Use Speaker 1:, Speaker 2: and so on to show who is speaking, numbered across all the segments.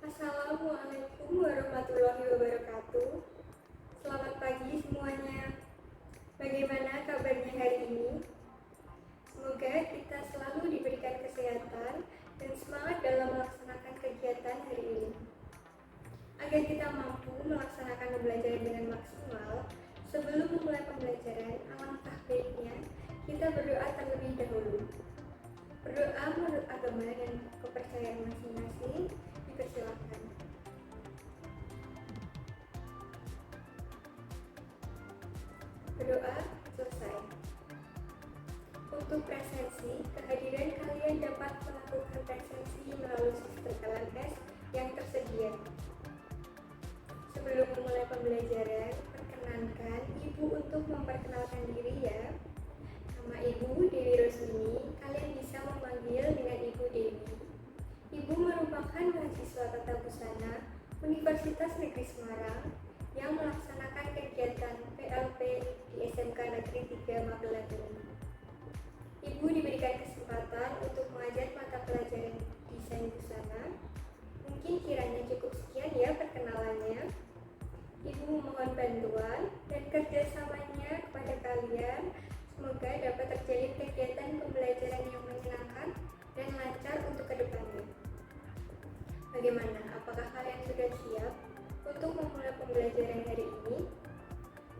Speaker 1: Assalamualaikum warahmatullahi wabarakatuh. Selamat pagi semuanya. Bagaimana kabarnya hari ini? Semoga kita selalu diberikan kesehatan dan semangat dalam melaksanakan kegiatan hari ini. Agar kita mampu melaksanakan pembelajaran dengan maksimal, sebelum memulai pembelajaran, alangkah baiknya kita berdoa terlebih dahulu. Berdoa menurut agama dan kepercayaan masing-masing dipersilakan. Berdoa selesai. Untuk presensi, kehadiran kalian dapat melakukan presensi melalui sistem LMS yang tersedia. Sebelum memulai pembelajaran, perkenankan Ibu untuk memperkenalkan diri ya. Nama Ibu Dewi Rosmini, kalian bisa memanggil dengan Ibu Dewi. Ibu merupakan mahasiswa Tata Busana Universitas Negeri Semarang yang melaksanakan kegiatan PLP di SMK Negeri 3 Magelang ini. Ibu diberikan kesempatan untuk mengajar mata pelajaran desain busana. Mungkin kiranya cukup sekian ya perkenalannya. Ibu memohon bantuan dan kerjasamanya kepada kalian. Semoga dapat terjalin kegiatan pembelajaran yang menyenangkan dan lancar untuk kedepannya. Bagaimana? Apakah kalian sudah siap untuk memulai pembelajaran hari ini?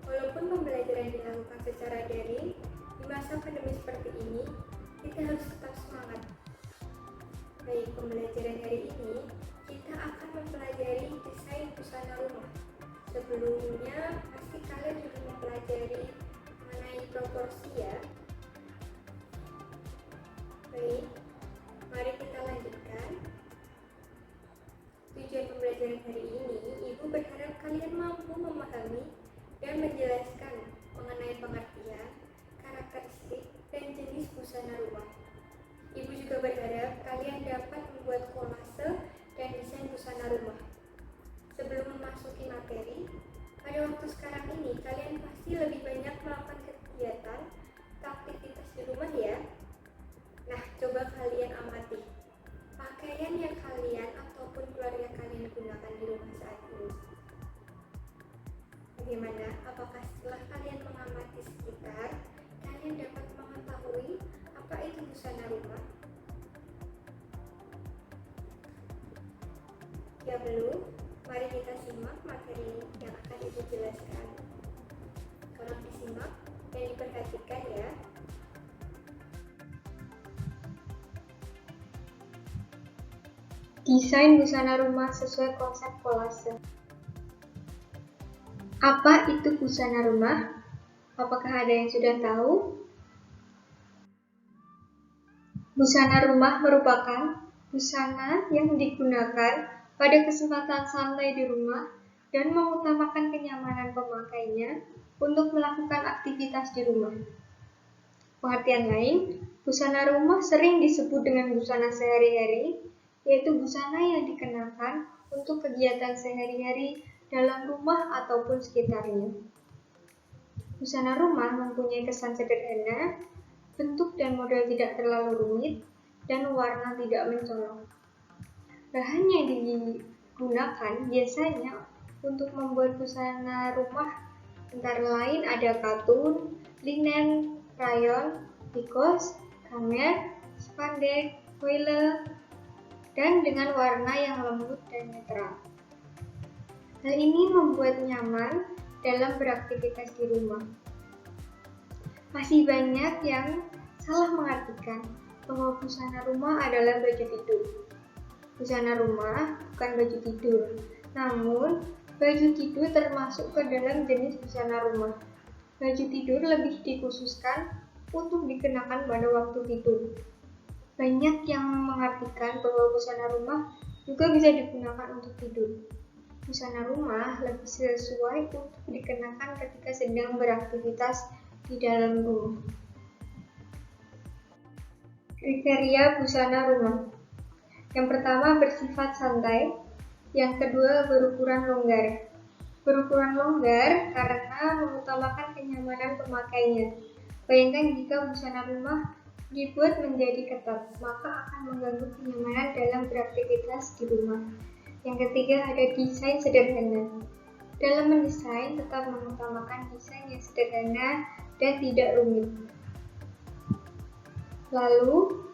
Speaker 1: Walaupun pembelajaran dilakukan secara daring, di masa pandemi seperti ini, kita harus tetap semangat. Baik, pembelajaran hari ini, kita akan mempelajari desain busana rumah. Sebelumnya, pasti kalian sudah mempelajari mengenai proporsi ya. Baik, mari kita lanjutkan. Tujuan pembelajaran hari ini, Ibu berharap kalian mampu memahami dan menjelaskan mengenai pengertian, karakteristik, dan jenis busana rumah. Ibu juga berharap kalian dapat membuat kolase dan desain busana rumah. Sebelum memasuki materi, pada waktu sekarang ini kalian pasti lebih banyak melakukan kegiatan atau aktivitas di rumah ya. Nah, coba kalian amati pakaian yang kalian ataupun keluarga kalian gunakan di rumah saat ini. Bagaimana? Apakah setelah kalian mengamati sekitar, kalian dapat mengetahui apa itu busana rumah? Ya belum? Mari kita simak materi yang akan Ibu jelaskan. Tolong disimak dan diperhatikan ya.
Speaker 2: Desain busana rumah sesuai konsep kolase. Apa itu busana rumah? Apakah ada yang sudah tahu? Busana rumah merupakan busana yang digunakan pada kesempatan santai di rumah dan mengutamakan kenyamanan pemakainya untuk melakukan aktivitas di rumah. Pengertian lain, busana rumah sering disebut dengan busana sehari-hari, yaitu busana yang dikenakan untuk kegiatan sehari-hari dalam rumah ataupun sekitarnya. Busana rumah mempunyai kesan sederhana, bentuk dan model tidak terlalu rumit, dan warna tidak mencolok. Bahan yang digunakan biasanya untuk membuat busana rumah antara lain ada katun, linen, rayon, vikos, kamer, spandek, voile, dan dengan warna yang lembut dan netral. Hal ini membuat nyaman dalam beraktivitas di rumah. Masih banyak yang salah mengartikan bahwa busana rumah adalah baju tidur. Busana rumah bukan baju tidur, namun baju tidur termasuk ke dalam jenis busana rumah. Baju tidur lebih dikhususkan untuk dikenakan pada waktu tidur. Banyak yang mengartikan bahwa busana rumah juga bisa digunakan untuk tidur. Busana rumah lebih sesuai untuk dikenakan ketika sedang beraktivitas di dalam rumah. Kriteria busana rumah. Yang pertama bersifat santai, yang kedua berukuran longgar. Berukuran longgar karena mengutamakan kenyamanan pemakainya. Bayangkan jika busana rumah dibuat menjadi ketat, maka akan mengganggu kenyamanan dalam beraktivitas di rumah. Yang ketiga ada desain sederhana. Dalam mendesain tetap mengutamakan desain yang sederhana dan tidak rumit. Lalu,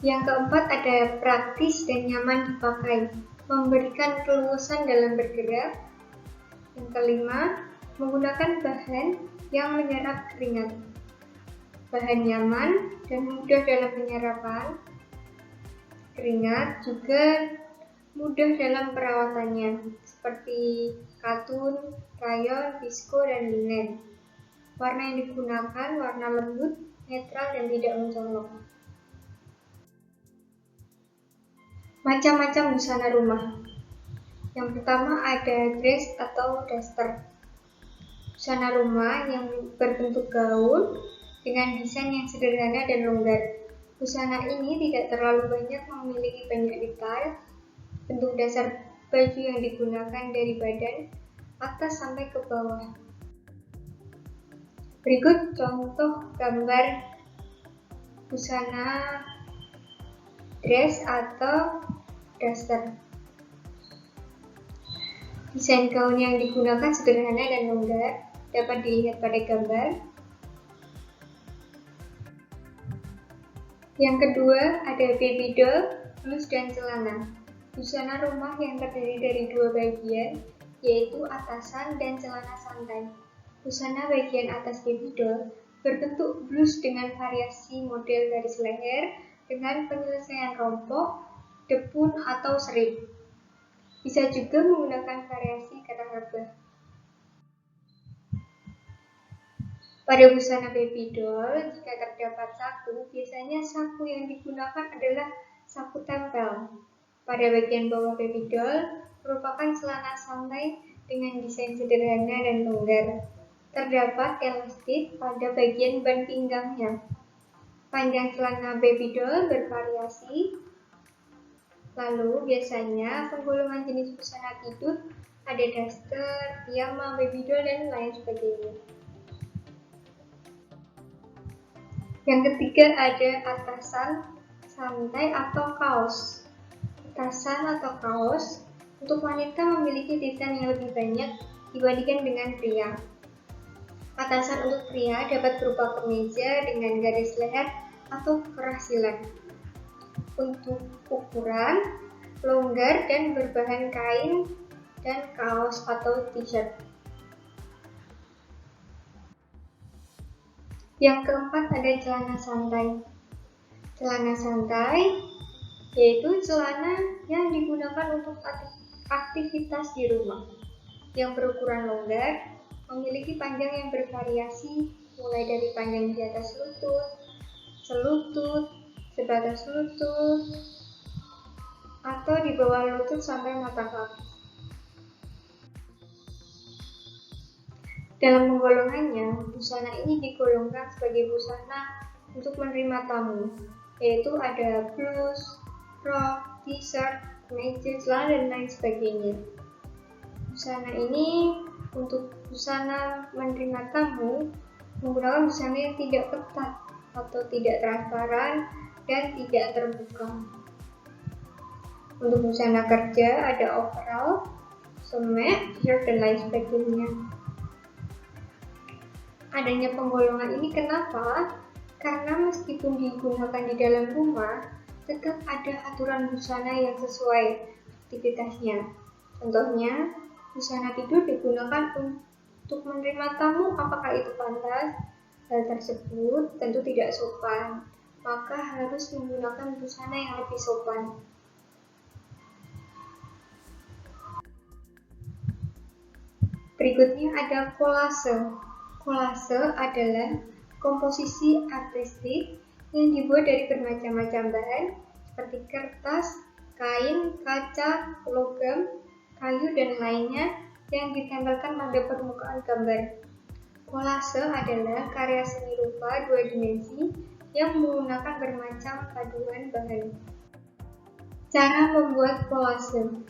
Speaker 2: yang keempat ada praktis dan nyaman dipakai, memberikan keluasan dalam bergerak. Yang kelima, menggunakan bahan yang menyerap keringat. Bahan nyaman dan mudah dalam penyerapan keringat, juga mudah dalam perawatannya, seperti katun, rayon, visko, dan linen. Warna yang digunakan warna lembut, netral, dan tidak mencolok. Macam-macam busana rumah. Yang pertama ada dress atau daster. Busana rumah yang berbentuk gaun dengan desain yang sederhana dan longgar. Busana ini tidak terlalu banyak memiliki banyak detail. Bentuk dasar baju yang digunakan dari badan atas sampai ke bawah. Berikut contoh gambar busana dress atau daster. Desain gaun yang digunakan sederhana dan longgar, dapat dilihat pada gambar. Yang kedua ada baby doll, blus, dan celana. Busana rumah yang terdiri dari dua bagian, yaitu atasan dan celana santai. Busana bagian atas baby doll berbentuk blus dengan variasi model garis leher dengan penyelesaian rompok, depun, atau serip. Bisa juga menggunakan variasi kata harga. Pada busana baby doll, jika terdapat saku, biasanya saku yang digunakan adalah saku tempel. Pada bagian bawah baby doll merupakan celana santai dengan desain sederhana dan longgar. Terdapat elastik pada bagian ban pinggangnya. Panjang celana baby doll bervariasi. Lalu biasanya penggolongan jenis busana tidur ada daster, piyama, baby doll, dan lain sebagainya. Yang ketiga ada atasan santai atau kaos. Atasan atau kaos untuk wanita memiliki desain yang lebih banyak dibandingkan dengan pria. Atasan untuk pria dapat berupa kemeja dengan garis leher atau keras silet. Untuk ukuran longgar dan berbahan kain dan kaos atau t-shirt. Yang keempat ada celana santai. Celana santai yaitu celana yang digunakan untuk aktivitas di rumah, yang berukuran longgar, memiliki panjang yang bervariasi, mulai dari panjang di atas lutut, selutut, sebatas lutut, atau di bawah lutut sampai mata kaki. Dalam penggolongannya, busana ini digolongkan sebagai busana untuk menerima tamu, yaitu ada blus, rok, t-shirt, kemeja, celana, dan lain sebagainya. Busana ini untuk busana menerima tamu menggunakan busana yang tidak ketat atau tidak transparan dan tidak terbuka. Untuk busana kerja ada overall, somek, t-shirt, dan lain sebagainya. Adanya penggolongan ini kenapa? Karena meskipun digunakan di dalam rumah, tetap ada aturan busana yang sesuai aktivitasnya. Contohnya, busana tidur digunakan untuk menerima tamu, apakah itu pantas? Hal tersebut tentu tidak sopan, maka harus menggunakan busana yang lebih sopan. Berikutnya ada kolase. Kolase adalah komposisi artistik yang dibuat dari bermacam-macam bahan seperti kertas, kain, kaca, logam, kayu, dan lainnya yang ditempelkan pada permukaan gambar. Kolase adalah karya seni rupa dua dimensi yang menggunakan bermacam paduan bahan. Cara membuat kolase.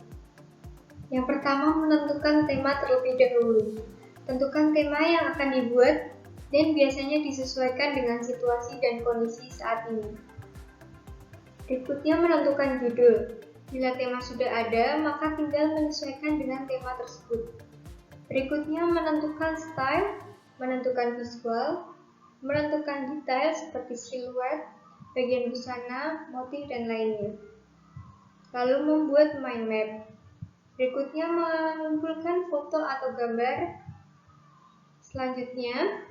Speaker 2: Yang pertama, menentukan tema terlebih dahulu. Tentukan tema yang akan dibuat dan biasanya disesuaikan dengan situasi dan kondisi saat ini. Berikutnya menentukan judul. Bila tema sudah ada, maka tinggal menyesuaikan dengan tema tersebut. Berikutnya menentukan style, menentukan visual, menentukan detail seperti siluet, bagian busana, motif, dan lainnya. Lalu membuat mind map. Berikutnya mengumpulkan foto atau gambar. Selanjutnya,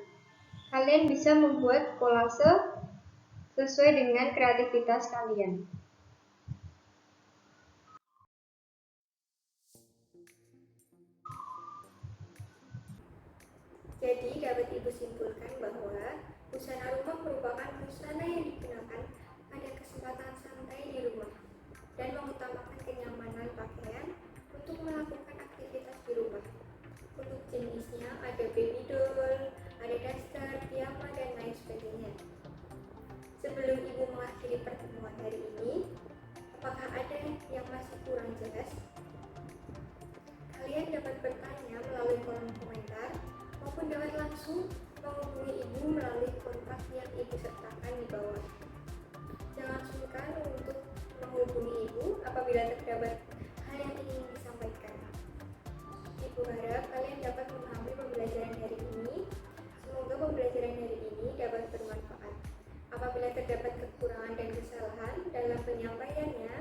Speaker 2: kalian bisa membuat kolase sesuai dengan kreativitas kalian.
Speaker 1: Jadi dapat Ibu simpulkan bahwa busana rumah merupakan busana yang digunakan pada kesempatan santai di rumah dan mengutamakan kenyamanan pakaian untuk melakukan aktivitas di rumah. Untuk jenisnya ada baby doll, ada daster, piyama, dan lain sebagainya. Sebelum Ibu mengakhiri pertemuan hari ini, apakah ada yang masih kurang jelas? Kalian dapat bertanya melalui kolom komentar maupun dapat langsung menghubungi Ibu melalui kontak yang Ibu sertakan di bawah. Jangan sungkan untuk menghubungi Ibu apabila terdapat hal yang ingin disampaikan. Ibu harap kalian dapat memahami pembelajaran hari ini. Semoga pembelajaran hari ini dapat bermanfaat. Apabila terdapat kekurangan dan kesalahan dalam penyampaiannya,